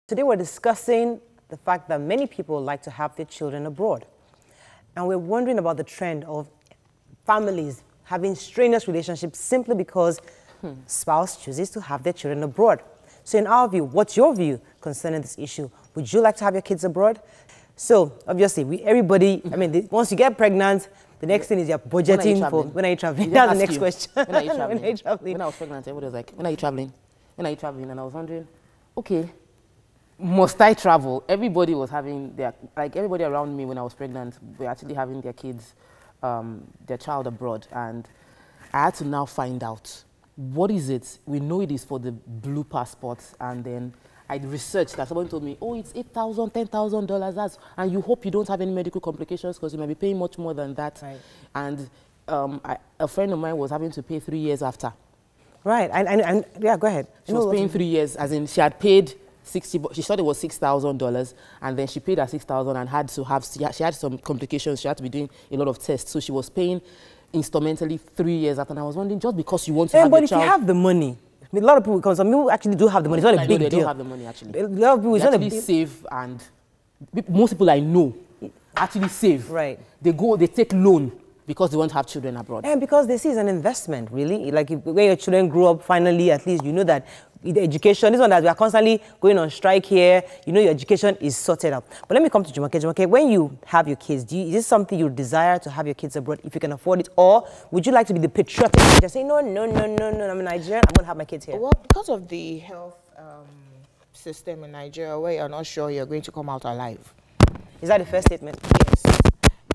Today we're discussing the fact that many people like to have their children abroad. And we're wondering about the trend of families having strenuous relationships simply because spouse chooses to have their children abroad. So in our view, what's your view concerning this issue? Would you like to have your kids abroad? So obviously, everybody, I mean, once you get pregnant, the next thing is you're budgeting for when are you traveling? That's the next question. When are you traveling? When are you traveling? When I was pregnant, everybody was like, when are you traveling? When are you traveling? And I was wondering, okay, must I travel? Everybody was having everybody around me when I was pregnant were actually having their kids, their child abroad. And I had to now find out, what is it? We know it is for the blue passports. And then I researched that. Someone told me, oh, it's $8,000, $10,000. And you hope you don't have any medical complications because you might be paying much more than that. Right. And a friend of mine was having to pay 3 years after. Right. And yeah, go ahead. She was paying 3 years, as in she had paid she thought it was $6,000, and then she paid her $6,000 and had to have, she had some complications. She had to be doing a lot of tests. So she was paying instrumentally 3 years after. And I was wondering, just because you want to have a child. But if you have the money, I mean, a lot of people, because some people actually do have the money. It's not a big deal. They don't have the money, actually. A lot of people actually save, and most people I know actually save. Right. They take loan because they want to have children abroad. And because they see it's an investment, really. Like when your children grow up, finally, at least you know that the education, this one that we are constantly going on strike here, you know your education is sorted out. But let me come to Jumoke. Jumoke, when you have your kids, is this something you desire to have your kids abroad if you can afford it? Or would you like to be the patriotic and just say, no, I'm a Nigerian, I'm going to have my kids here? Well, because of the health system in Nigeria, where you're not sure you're going to come out alive. Is that the first statement? Yes.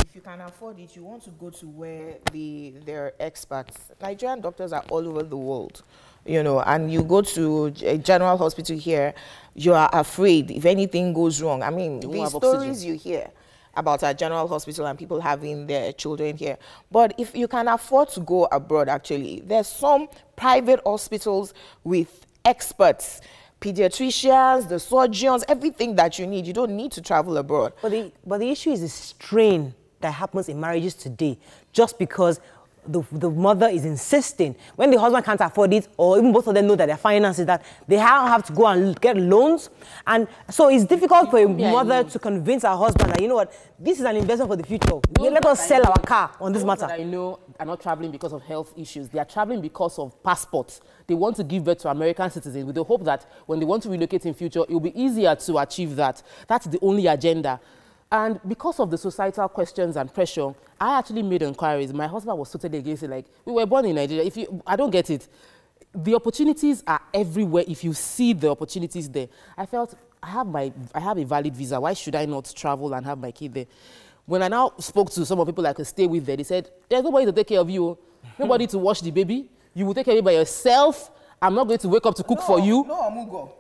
If you can afford it, you want to go to where they're experts. Nigerian doctors are all over the world, you know, and you go to a general hospital here, you are afraid if anything goes wrong. I mean, the stories you hear about our general hospital and people having their children here. But if you can afford to go abroad, actually, there's some private hospitals with experts, pediatricians, the surgeons, everything that you need. You don't need to travel abroad. But the issue is the strain that happens in marriages today, just because the mother is insisting, when the husband can't afford it, or even both of them know that their finances, that they have to go and get loans. And so it's difficult for a mother to convince her husband that, you know what, this is an investment for the future. Let us sell our car on this matter. I know are not traveling because of health issues. They are traveling because of passports. They want to give birth to American citizens with the hope that when they want to relocate in future, it will be easier to achieve that. That's the only agenda. And because of the societal questions and pressure, I actually made inquiries. My husband was totally against it. Like, we were born in Nigeria. I don't get it. The opportunities are everywhere if you see the opportunities there. I felt, I have a valid visa. Why should I not travel and have my kid there? When I now spoke to some of the people I could stay with there, they said, there's nobody to take care of you. Nobody to wash the baby. You will take care of it by yourself. I'm not going to wake up to cook for you. No, Amugo.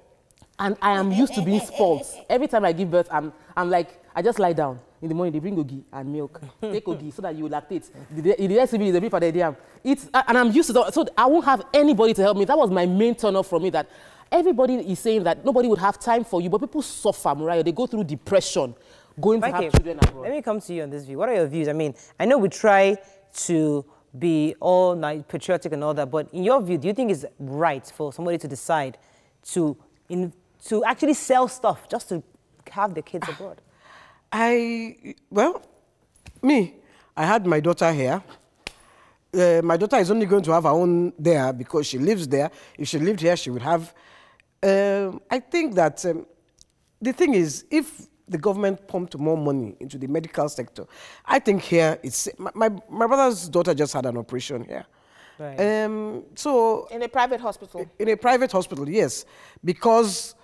And I am used to being spoiled. Every time I give birth, I'm like, I just lie down. In the morning, they bring ogi and milk. Take ogi so that you will lactate. The recipe is a bit for the idea. And I'm used to that. So I won't have anybody to help me. That was my main turn off from me, that everybody is saying that nobody would have time for you, but people suffer, Mariah. They go through depression going to have children abroad. Let me come to you on this view. What are your views? I mean, I know we try to be all patriotic and all that, but in your view, do you think it's right for somebody to decide to actually sell stuff just to have the kids abroad? Well, I had my daughter here. My daughter is only going to have her own there because she lives there. If she lived here, she would have. I think that the thing is, if the government pumped more money into the medical sector, I think here it's my brother's daughter just had an operation here. Right. So in a private hospital. In a private hospital, yes, because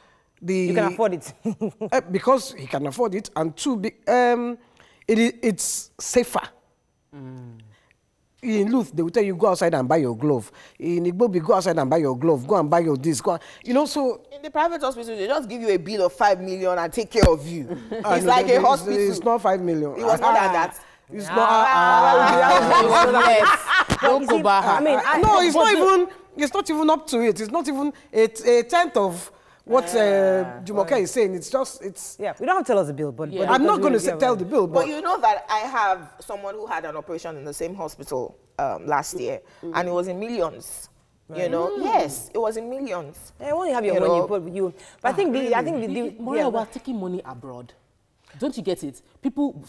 you can afford it. Because he can afford it, and two, it's safer. In Luth, they will tell you, go outside and buy your glove. In Igbobi, go outside and buy your glove. Go and buy your this. You know, so... In the private hospital, they just give you a bill of 5 million and take care of you. It's like a hospital. It's not 5 million. It was not that. It's not... I mean, no, it's not even up to it. It's not even a tenth of what Jumoke is saying. It's just, yeah, we don't have to tell us the bill, but I'm not going to tell the bill. But you know that I have someone who had an operation in the same hospital last year, and it was in millions. You know, yes, it was in millions. Yeah, when you have your money, but I think we're taking money abroad. Don't you get it? People,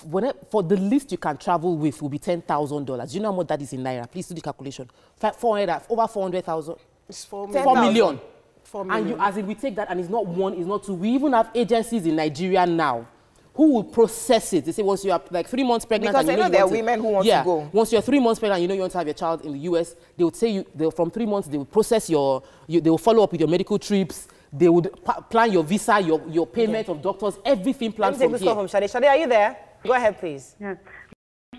for the least you can travel with will be $10,000. You know how much that is in Naira? Please do the calculation. Over 400,000. It's 4 million. 4 million. And as if we take that and it's not one, it's not two. We even have agencies in Nigeria now who will process it. They say once you are like 3 months pregnant, because and know there are women who want to go. Once you're 3 months pregnant, you want to have your child in the US. They would say from 3 months they will process they will follow up with your medical trips. They would plan your visa, your payment of doctors, everything planned from here. Let me take this call from Shade. Shade, are you there? Go ahead, please. Yes.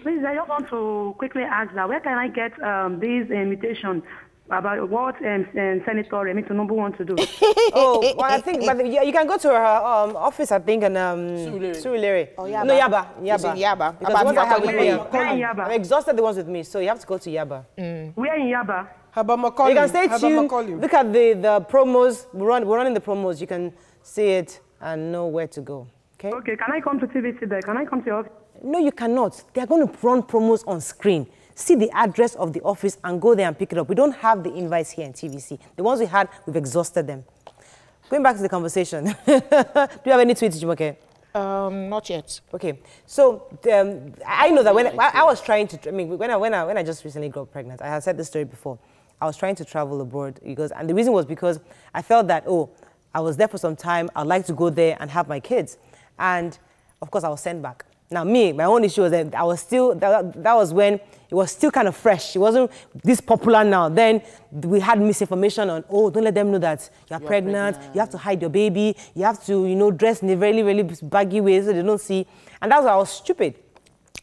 Please, I just want to quickly ask that where can I get these invitations about what Senator Remi Tinubu wants to do? Oh, well, I think you can go to her office, I think, in Surulere. Oh, Yaba. No, Yaba. It's in Yaba. Because the ones I have with me, Where in Yaba? I'm exhausted the ones with me, so you have to go to Yaba. Where in Yaba? You can stay tuned. Look at the promos. We're running the promos. You can see it and know where to go. Okay? Okay, can I come to TVC there? Can I come to your office? No, you cannot. They're going to run promos on screen. See the address of the office and go there and pick it up. We don't have the invites here in TVC. The ones we had, we've exhausted them. Going back to the conversation. Do you have any tweets, Jumoke? Not yet. Okay. So I know that when I was trying to, when I just recently got pregnant, I had said this story before. I was trying to travel abroad and the reason was because I felt that, I was there for some time. I'd like to go there and have my kids. And of course I was sent back. Now my own issue was that I was still, that was when it was still kind of fresh. It wasn't this popular now. Then we had misinformation on, don't let them know that you're pregnant. You have to hide your baby. You have to, dress in a really, really baggy way so they don't see. And that's why I was stupid.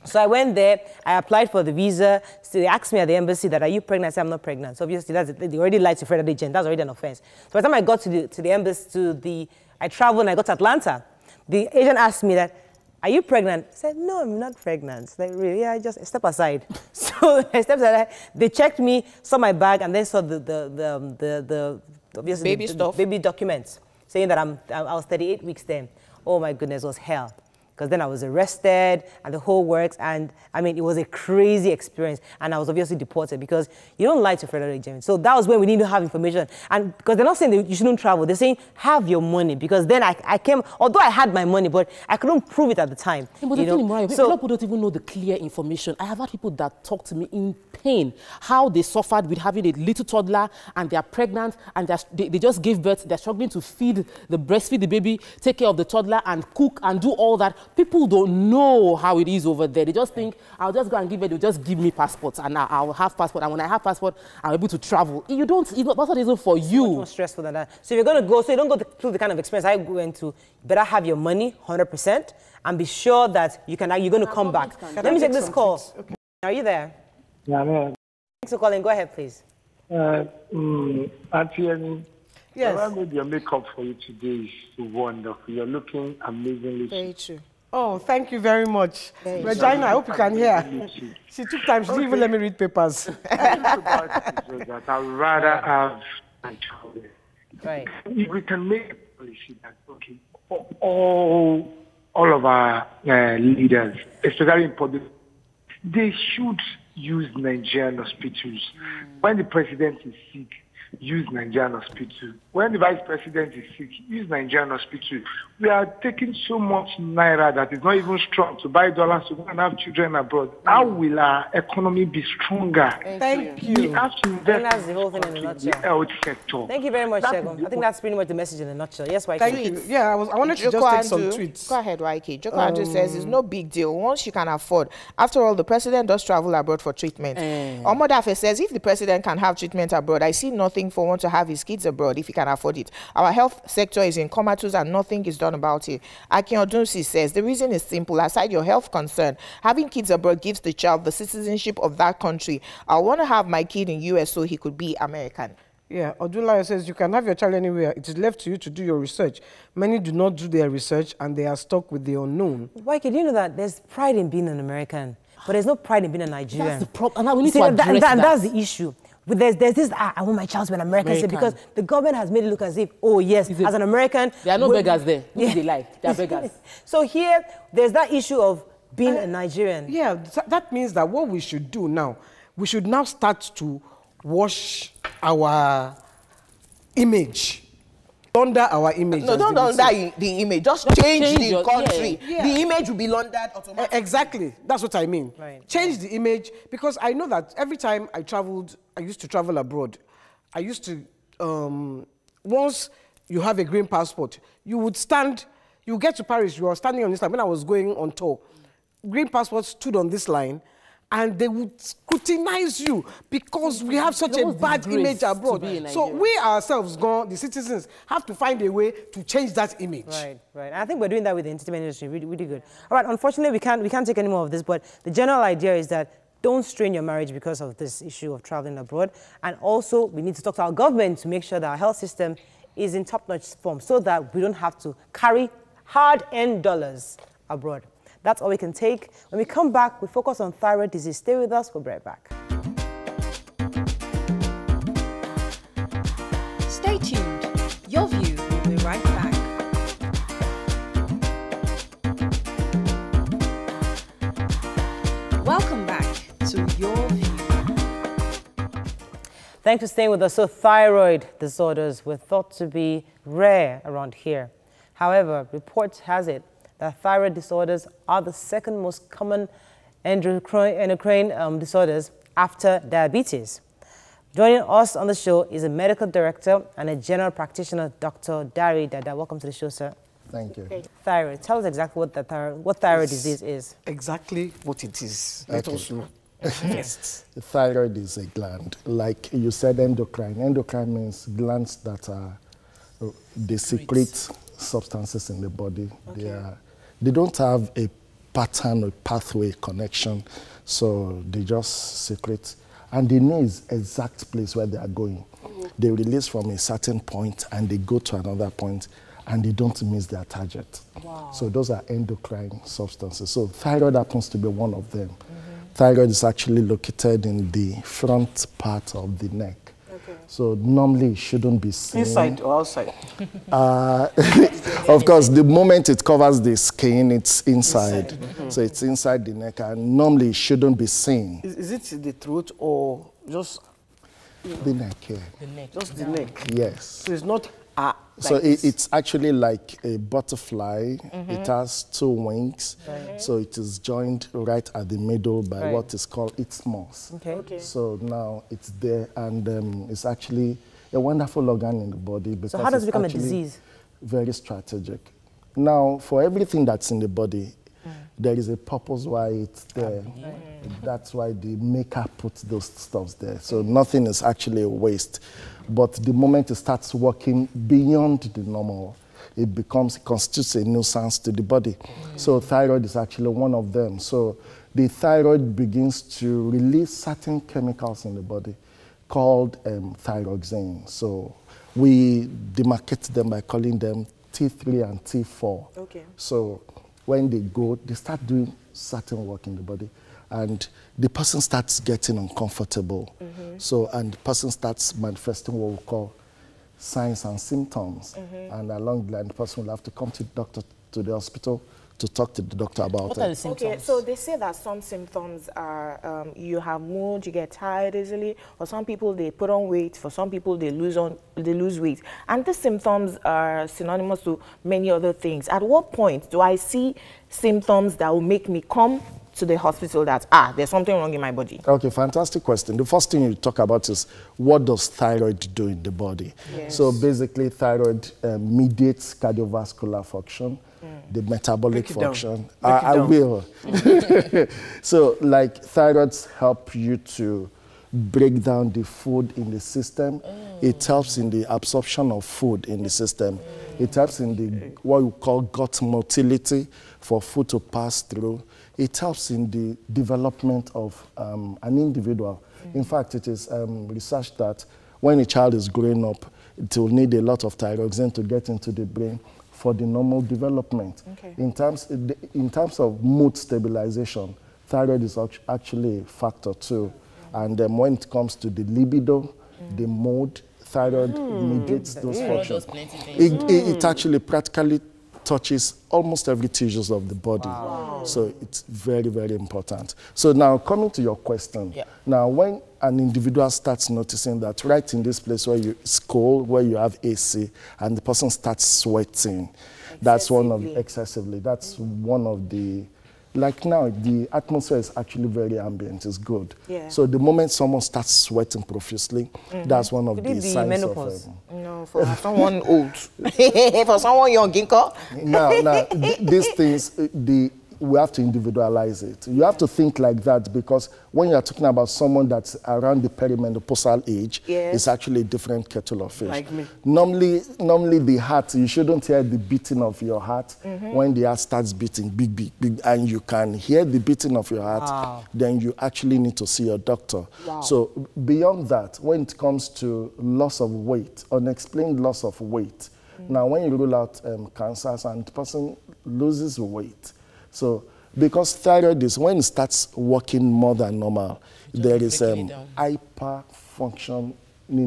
So I went there, I applied for the visa. So they asked me at the embassy that, are you pregnant? I said, I'm not pregnant. So obviously they already lied to federal agent. That's already an offense. So by the time I got to the embassy, I traveled and I got to Atlanta. The agent asked me that, are you pregnant? I said, no, I'm not pregnant. Like, really? Yeah, just step aside. So I stepped aside. They checked me, saw my bag, and then saw the obviously baby stuff, baby documents, saying that I was 38 weeks then. Oh my goodness, it was hell. Because then I was arrested and the whole works. And it was a crazy experience. And I was obviously deported because you don't lie to federal agents. So that was when we need to have information. And because they're not saying that you shouldn't travel, they're saying have your money. Because then I came, although I had my money, but I couldn't prove it at the time. Yeah, but the thing, Mariah, people don't even know the clear information. I have had people that talk to me in pain, how they suffered with having a little toddler and they're pregnant and they just gave birth. They're struggling to breastfeed the baby, take care of the toddler and cook and do all that. People don't know how it is over there. They just think, I'll just go and give it, they'll just give me passports and I'll have passport. And when I have passport, I'm able to travel. Passport isn't for you. It's much more stressful than that. So if you're going to go, so you don't go through the kind of experience I went to, you better have your money 100% and be sure that you're going to come back. Let me take this call. Okay. Are you there? Yeah, I'm here. Thanks for calling. Go ahead, please. Auntie Annie, yes. I made your makeup for you today is wonderful. You're looking amazingly. Very true. Oh, thank you very much. Regina, I hope you can hear. She took time. She didn't even let me read papers. That I'd rather have my child. Right. If we can make a policy that, okay, for all of our leaders, especially in public, they should use Nigerian hospitals. When the president is sick, use Nigerian hospital. When the vice president is sick, use Nigerian hospital. We are taking so much naira that is not even strong to buy dollars to go and have children abroad. How will our economy be stronger? Thank you. We have to invest that's the whole thing in a nutshell. the health sector. Thank you very much, Shegun. I think that's pretty much the message in a nutshell. Yes, YK. Thank you. Yeah, I wanted to just take some tweets. Go ahead, YK. Joko Andrew says it's no big deal once you can afford. After all, the president does travel abroad for treatment. Omodafe says if the president can have treatment abroad, I see nothing for one to have his kids abroad if he can afford it. Our health sector is in comatose and nothing is done about it. Akin Odunsi says the reason is simple. Aside your health concern, having kids abroad gives the child the citizenship of that country. I want to have my kid in US so he could be American. Yeah, Odunlayo says you can have your child anywhere. It is left to you to do your research. Many do not do their research and they are stuck with the unknown. YK, do you know that there's pride in being an American, but there's no pride in being a Nigerian? That's the problem. And we need to address that. That's the issue. But there's this, I want my child to be an American. Because the government has made it look as if, oh yes, as an American. There are no beggars there. Yeah. They lie. They are beggars. So here, there's that issue of being a Nigerian. Yeah, that means that what we should do now, we should now start to wash our image. Launder our image. No, don't launder the image. Just change the country. Yeah. The image will be laundered automatically. Exactly. That's what I mean. Right. Change the image, because I know that every time I used to travel abroad. I used to, once you have a green passport, you get to Paris, you are standing on this line. When I was going on tour, green passport stood on this line, and they would scrutinize you because we have such a bad image abroad. So we ourselves, the citizens, have to find a way to change that image. Right, right. And I think we're doing that with the entertainment industry, really, really good. All right, unfortunately, we can't take any more of this, but the general idea is that don't strain your marriage because of this issue of traveling abroad. And also, we need to talk to our government to make sure that our health system is in top-notch form so that we don't have to carry hard-earned dollars abroad. That's all we can take. When we come back, we focus on thyroid disease. Stay with us. We'll be right back. Stay tuned. Your View will be right back. Welcome back to Your View. Thanks for staying with us. So thyroid disorders were thought to be rare around here. However, reports has it that thyroid disorders are the second most common endocrine disorders after diabetes. Joining us on the show is a medical director and a general practitioner, Dr. Dari Dada. Welcome to the show, sir. Thank you. Thyroid. Tell us exactly what thyroid disease is. Exactly what it is. Let us know. Yes. The thyroid is a gland. Like you said, endocrine. Endocrine means glands that are, they secrete substances in the body. Okay. They don't have a pattern or pathway connection, so they just secrete. And they know the exact place where they are going. They release from a certain point and they go to another point, and they don't miss their target. Wow. So those are endocrine substances. So thyroid happens to be one of them. Thyroid is actually located in the front part of the neck. Okay. So normally it shouldn't be seen. Inside or outside? Of course, the moment it covers the skin, it's inside. So it's inside the neck, and normally it shouldn't be seen. Is it the throat or just the neck here? The neck. Just the neck? Yes. So it's not so it's actually like a butterfly. It has two wings. So it is joined right at the middle by what is called isthmus. Okay. So now it's there, and it's actually a wonderful organ in the body. Because so how does it become a disease? Very strategic. Now, for everything that's in the body, there is a purpose why it's there. That's why the maker puts those stuffs there. So nothing is actually a waste. But the moment it starts working beyond the normal, it constitutes a nuisance to the body. So thyroid is actually one of them. So the thyroid begins to release certain chemicals in the body called thyroxine. So we demarcate them by calling them T3 and T4. Okay. So when they start doing certain work in the body, and the person starts getting uncomfortable. So, and the person starts manifesting what we call signs and symptoms. And along the line, the person will have to come to the hospital to talk to the doctor about what are the symptoms? Okay, so they say that some symptoms are you have mood, you get tired easily, or some people they put on weight, for some people they lose weight. And these symptoms are synonymous to many other things. At what point do I see symptoms that will make me come to the hospital that, there's something wrong in my body? Okay, fantastic question. The first thing you talk about is, what does thyroid do in the body? Yes. So basically, thyroid mediates cardiovascular function, the metabolic function. I will. So, like, thyroids help you to break down the food in the system. It helps in the absorption of food in the system. It helps in the what we call gut motility, for food to pass through. It helps in the development of an individual. In fact, it is researched that when a child is growing up, it will need a lot of thyroxine to get into the brain for the normal development. Okay. In terms of mood stabilization, thyroid is actually a factor too. And when it comes to the libido, the mood, thyroid mediates those functions. It actually practically touches almost every tissues of the body. Wow. So it's very, very important. So now coming to your question. Now when an individual starts noticing that right in this place where it's cold, where you have AC, and the person starts sweating, that's one of excessively. That's one of the. Like now, the atmosphere is actually very ambient. It's good. Yeah. So the moment someone starts sweating profusely, that's one of the signs menopause? of. No, for someone old. For someone young, Ginko. Now, these things, we have to individualize it. You have to think like that, because when you're talking about someone that's around the perimenopausal age, it's actually a different kettle of fish. Like me. Normally the heart, you shouldn't hear the beating of your heart when the heart starts beating big, and you can hear the beating of your heart, then you actually need to see your doctor. Wow. So beyond that, when it comes to loss of weight, unexplained loss of weight, now when you rule out cancers and the person loses weight, so, because thyroid is, when it starts working more than normal, there is hyperfunctioning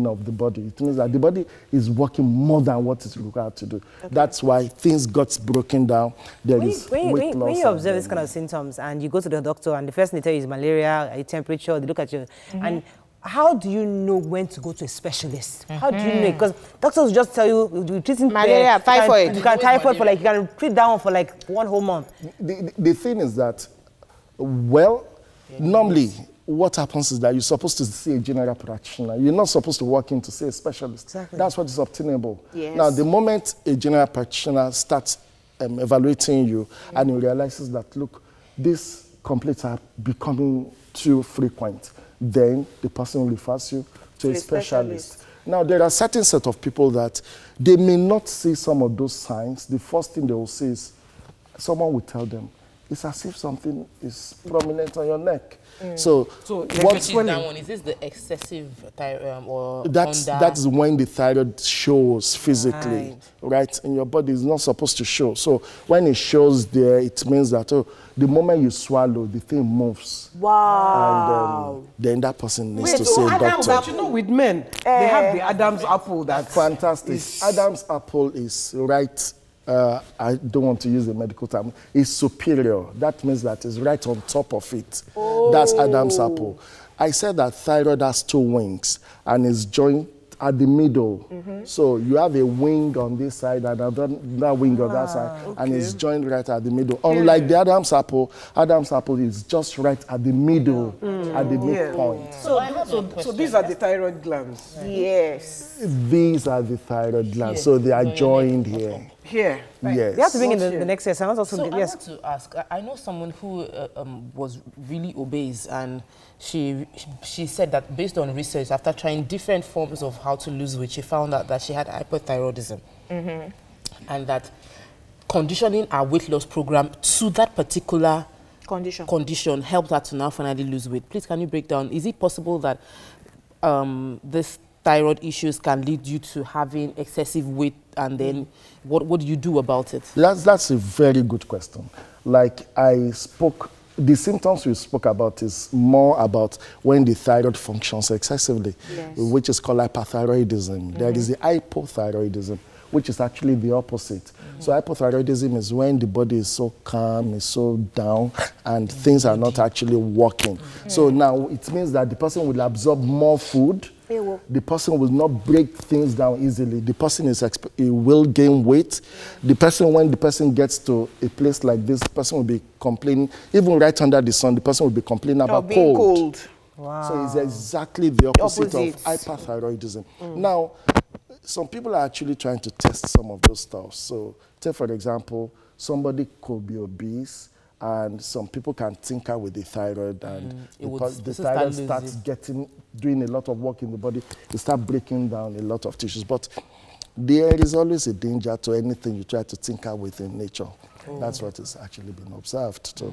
of the body. It means that the body is working more than what it's required to do. Okay. That's why things got broken down. When you observe this kind of symptoms and you go to the doctor and the first thing they tell you is malaria, your temperature, they look at you, and how do you know when to go to a specialist? How do you know? Because doctors will just tell you, you're treating malaria, typhoid. You can typhoid for like, you can treat that one for like 1 whole month. The thing is that, well, normally what happens is that you're supposed to see a general practitioner. You're not supposed to walk in to see a specialist. Exactly. That's what is obtainable. Yes. Now, the moment a general practitioner starts evaluating you and he realizes that, look, these complaints are becoming too frequent, then the person refers you to a specialist. Now, there are certain set of people that they may not see some of those signs. The first thing they will see is someone will tell them, it's as if something is prominent on your neck. So what's that one? Is this the excessive thyroid or that's when the thyroid shows physically, right? In your body, it's not supposed to show. So when it shows there, it means that the moment you swallow, the thing moves. Wow! And then that person needs to see a doctor. But you know, with men, they have the Adam's apple. That's fantastic. Adam's apple is right. I don't want to use the medical term, is superior. That means that it's right on top of it. That's Adam's apple. I said that thyroid has 2 wings and is joined at the middle. So you have a wing on this side and another wing on that side, and it's joined right at the middle. Unlike the Adam's apple is just right at the middle, at the midpoint. So these are the thyroid glands. Yes. These are the thyroid glands, so they are joined here. Here. Right. Yes. You have to bring in the next year. I want to ask, I know someone who was really obese, and she said that based on research, after trying different forms of how to lose weight, she found out that she had hypothyroidism. And that conditioning our weight loss program to that particular condition helped her to now finally lose weight. Please, can you break down, is it possible that this thyroid issues can lead you to having excessive weight, and then what do you do about it? That's a very good question. Like I spoke, the symptoms we spoke about is more about when the thyroid functions excessively, which is called hyperthyroidism. There is the hypothyroidism, which is actually the opposite. So hypothyroidism is when the body is so calm, is so down, and things are not actually working. So now it means that the person will absorb more food. The person will not break things down easily. The person will gain weight. When the person gets to a place like this, the person will be complaining, even right under the sun, the person will be complaining about cold. Wow. So it's exactly the opposite of hyperthyroidism. Now, some people are actually trying to test some of those stuff. So, take for example, somebody could be obese, and some people can tinker with the thyroid, and because the thyroid starts doing a lot of work in the body, it starts breaking down a lot of tissues. But there is always a danger to anything you try to tinker with in nature. That's what is actually been observed. So.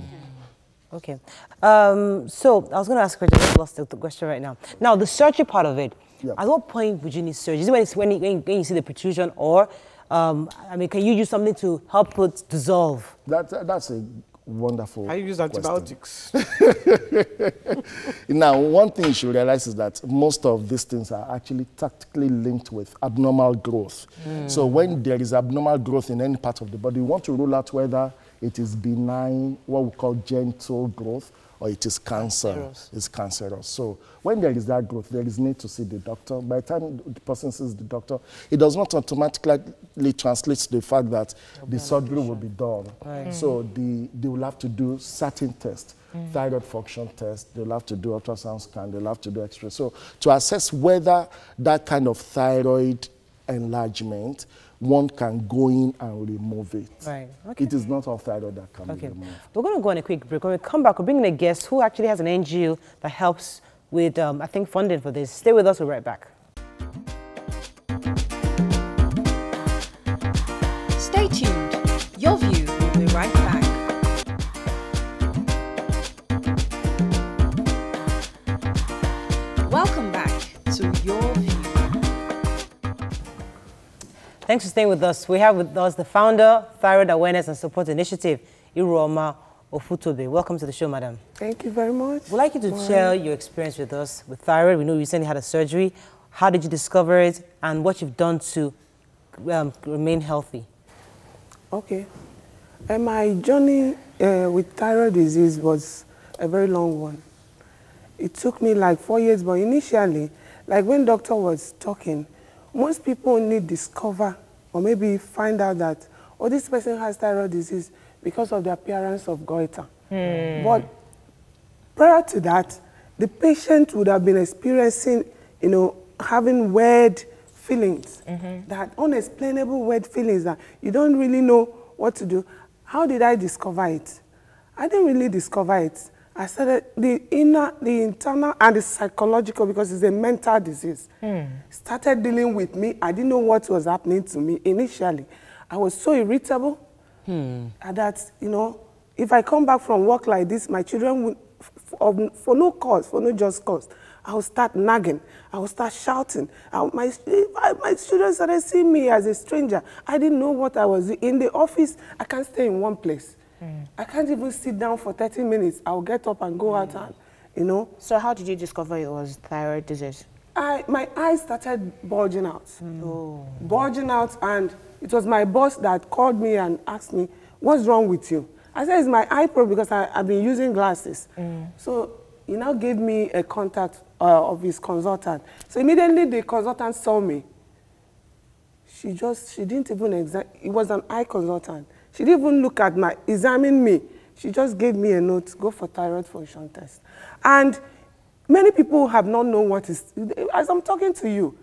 Okay. So I was going to ask a question. I just lost the question right now. Now, the surgery part of it, at what point would you need surgery? Is it when you see the protrusion, or, I mean, can you use something to help it dissolve? That's a wonderful I use antibiotics. Now, one thing you should realize is that most of these things are actually tactically linked with abnormal growth. So when there is abnormal growth in any part of the body, you want to rule out whether it is benign, what we call gentle growth, or it is cancer. It's cancerous. So when there is that growth, there is need to see the doctor. By the time the person sees the doctor, it does not automatically translate to the fact that the surgery will be done. Right. So they will have to do certain tests, thyroid function tests, they'll have to do ultrasound scan, they'll have to do x-ray. So to assess whether that kind of thyroid enlargement, one can go in and remove it. Right. Okay. It is not all thyroid that can be removed. We're going to go on a quick break. When we come back, we're bringing a guest who actually has an NGO that helps with, I think, funding for this. Stay with us. We'll be right back. Stay tuned. Your View will be right back. Welcome back to Your View. Thanks for staying with us. We have with us the founder, Thyroid Awareness and Support Initiative, Iroma Ofutobe. Welcome to the show, madam. Thank you very much. We'd like you to share your experience with us with thyroid. We know you recently had a surgery. How did you discover it and what you've done to remain healthy? Okay. My journey with thyroid disease was a very long one. It took me like 4 years, but initially, like when doctor was talking, most people only discover or maybe find out that, oh, this person has thyroid disease because of the appearance of goiter. But prior to that, the patient would have been experiencing, you know, having weird feelings, that unexplainable weird feelings that you don't really know what to do. How did I discover it? I didn't really discover it. I started the internal, and the psychological, because it's a mental disease. Started dealing with me. I didn't know what was happening to me initially. I was so irritable that, you know, if I come back from work like this, my children would, for no cause, for no just cause, I would start nagging. I would start shouting. My children started seeing me as a stranger. I didn't know what I was doing. In the office, I can't stay in one place. I can't even sit down for 30 minutes. I'll get up and go out and, you know. So how did you discover it was thyroid disease? My eyes started bulging out. Bulging out, and it was my boss that called me and asked me, what's wrong with you? I said, it's my eye problem because I've been using glasses. So he now gave me a contact of his consultant. So immediately the consultant saw me. She didn't even it was an eye consultant. She didn't even look at examine me. She just gave me a note, go for thyroid function test. And many people have not known what is, as I'm talking to you,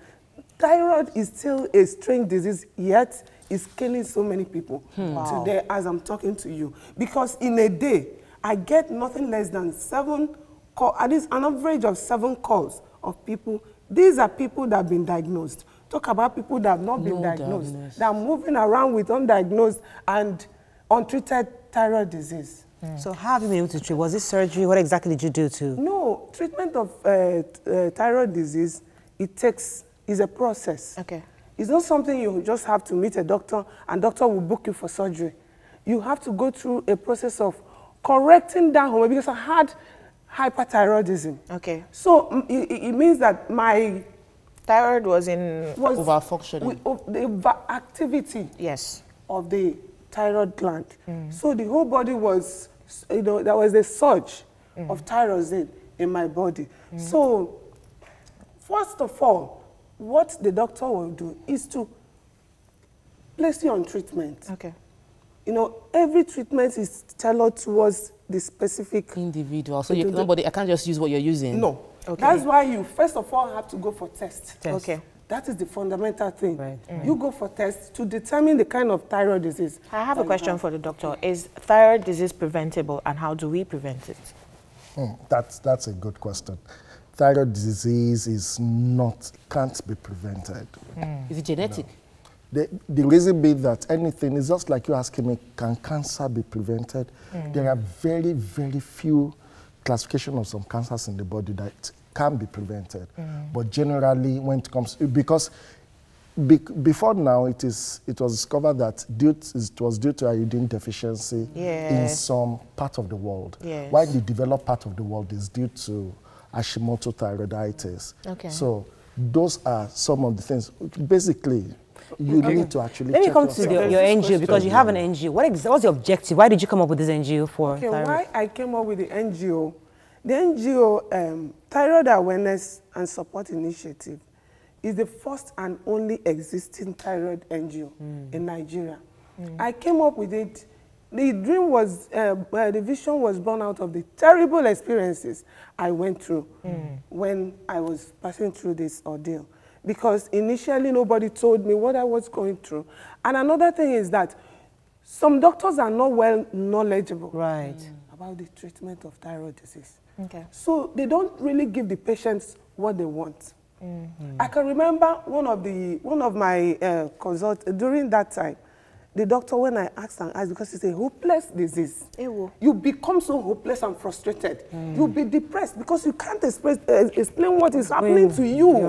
thyroid is still a strange disease, yet it's killing so many people today as I'm talking to you. Because in a day, I get nothing less than 7 calls, at least an average of 7 calls of people. These are people that have been diagnosed. Talk about people that have not been diagnosed. They are moving around with undiagnosed and untreated thyroid disease. So how have you been able to treat? Was it surgery? What exactly did you do to? No, treatment of thyroid disease, is a process. Okay. It's not something you just have to meet a doctor and doctor will book you for surgery. You have to go through a process of correcting that hormone, because I had hyperthyroidism. Okay. So it means that my thyroid was overfunctioning. The activity of the thyroid gland. So the whole body was, you know, there was a surge of thyroxine in my body. So first of all, what the doctor will do is to place you on treatment. Okay. You know, every treatment is tailored towards the specific individual. So I can't just use what you're using. No. Okay. That's why you first of all have to go for tests. Okay. That is the fundamental thing. Right. You go for tests to determine the kind of thyroid disease. I have a question for the doctor. Is thyroid disease preventable, and how do we prevent it? That's a good question. Thyroid disease can't be prevented. Is it genetic? No. The reason being that anything is just like you asking me, can cancer be prevented? There are very, very few classification of some cancers in the body that can be prevented. But generally, when it comes, because before now, it was discovered that it was due to iodine deficiency in some part of the world. While the developed part of the world is due to Hashimoto thyroiditis. Okay. So those are some of the things. Basically, you need to actually Let me check come to yourself. your NGO, because you have an NGO. What's your objective? Why did you come up with this NGO for Okay, thyroid? why I came up with the NGO? The NGO, Thyroid Awareness and Support Initiative, is the first and only existing thyroid NGO in Nigeria. I came up with it. The dream was, the vision was born out of the terrible experiences I went through when I was passing through this ordeal. Because initially nobody told me what I was going through. And another thing is that some doctors are not well knowledgeable about the treatment of thyroid disease. Okay. So they don't really give the patients what they want. I can remember one of my consults during that time. The doctor, when I asked because it's a hopeless disease, you become so hopeless and frustrated. You'll be depressed because you can't explain what is happening to you.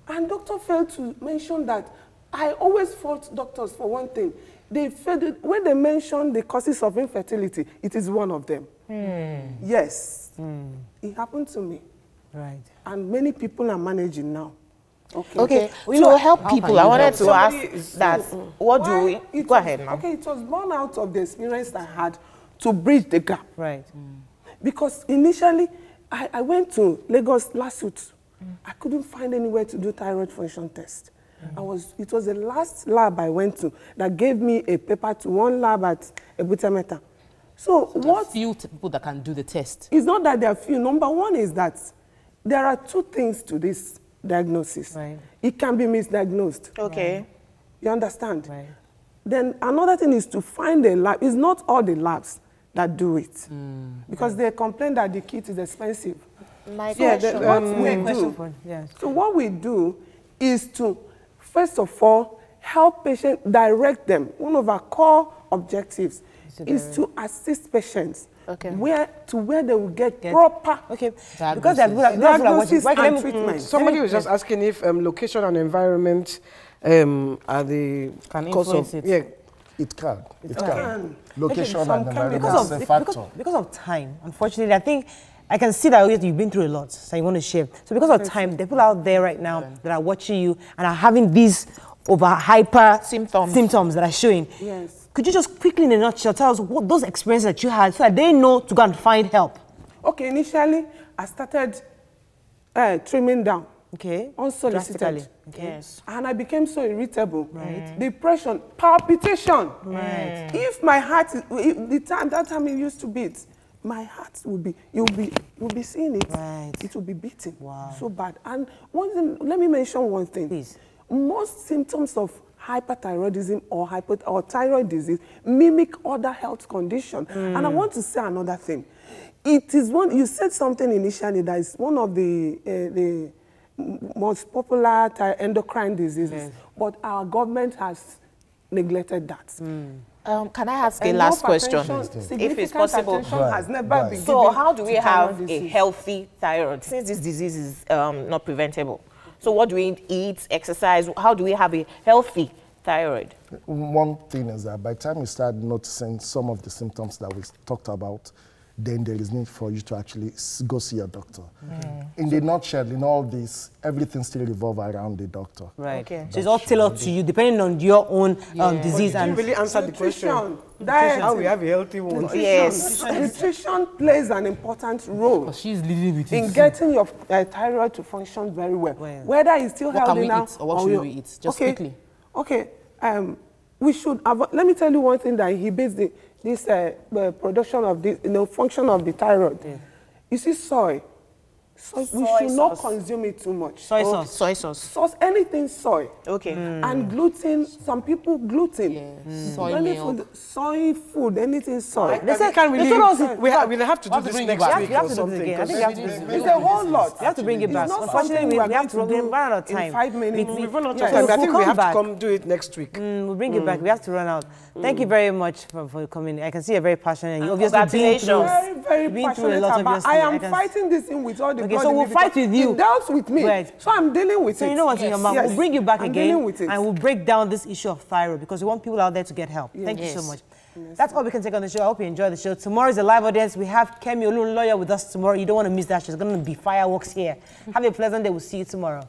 And doctor failed to mention that I always fault doctors for one thing. When they mention the causes of infertility, it is one of them. Yes, it happened to me. Right. And many people are managing now. Okay. To help people, I wanted to ask that, what do we... Go ahead, ma'am. Okay, it was born out of the experience I had to bridge the gap. Right. Because initially, I went to Lagos last week. I couldn't find anywhere to do thyroid function test. It was the last lab I went to that gave me a paper to one lab at Ebutemeta. So what... Few people that can do the test. It's not that there are few. Number one is that there are two things to this diagnosis. Right. It can be misdiagnosed. Okay. You understand? Right. Then another thing is to find a lab. It's not all the labs that do it. Because they complain that the kit is expensive. My question. So what we do is to, first of all, help patients, direct them. One of our core objectives is to assist patients where they will get proper because diagnosis and treatment. Somebody was just asking if location and environment are the cause of it. Yeah, It can. Location and environment is a factor. Because of time, unfortunately, I think I can see that you've been through a lot, so you want to share. So because of time, there are people out there right now that are watching you and are having these hyper symptoms that are showing. Yes. Could you just quickly, in a nutshell, tell us what those experiences that you had so that they know to go and find help? Okay, initially, I started trimming down. Okay. Unsolicited. Okay. Yes. And I became so irritable. Right. Depression, palpitation. Right. If my heart, that time it used to beat, my heart will be, you'll be seeing it. Right. It will be beating. Wow. So bad. And one thing, let me mention one thing. Please. Most symptoms of hyperthyroidism or thyroid disease mimic other health conditions. And I want to say another thing. It is you said something initially that is one of the most popular endocrine diseases, but our government has neglected that. Can I ask a last question, if it's possible? Has never been so given how do we to have thyroid a disease. healthy thyroid, since this disease is not preventable? So what do we eat, exercise? How do we have a healthy thyroid? One thing is that by the time you start noticing some of the symptoms that we talked about, then there is need for you to actually go see your doctor. In the nutshell, in all this, everything still revolves around the doctor. Right. Okay. So it's all tailored to you, depending on your own disease. But you And really answered the question. Diet. How we have a healthy one. Yes. Nutrition plays an important role She's leading with in it. getting your thyroid to function very well. Whether it's still What can healthy we now eat or what should we eat? Just quickly. Okay. We should let me tell you one thing that inhibits this production of the function of the thyroid. You see, soy. We should not consume it too much. soy sauce. Soy sauce. Sauce, anything soy. Okay. And gluten, some people gluten. Soy Many milk. food, soy food, anything soy. They say can't really. We'll have to do this next week You have or to do this something. again. I think you have to do this again. It's a whole lot. You have to bring it back. It's not Unfortunately, something we we are have to going to do run out of time. in 5 minutes. We've run out of Yes. time. I We'll think we come have back. to come do it next week. We'll bring it back. We have to run out. Thank you very much for coming. I can see you're very passionate. And you obviously been through, Very been through a passionate lot. about. Obviously, I am can fighting this in with all the Okay, blood so in we'll me fight because with you. It dealt with me. Right. So I'm dealing with it. So you know what's in your mouth. Yes. We'll bring you back I'm again dealing with it. and we'll break down this issue of thyroid because we want people out there to get help. Thank you so much. That's all we can take on the show. I hope you enjoy the show. Tomorrow is a live audience. We have Kemi Olun, lawyer, with us tomorrow. You don't want to miss that. There's going to be fireworks here. Have a pleasant day. We'll see you tomorrow.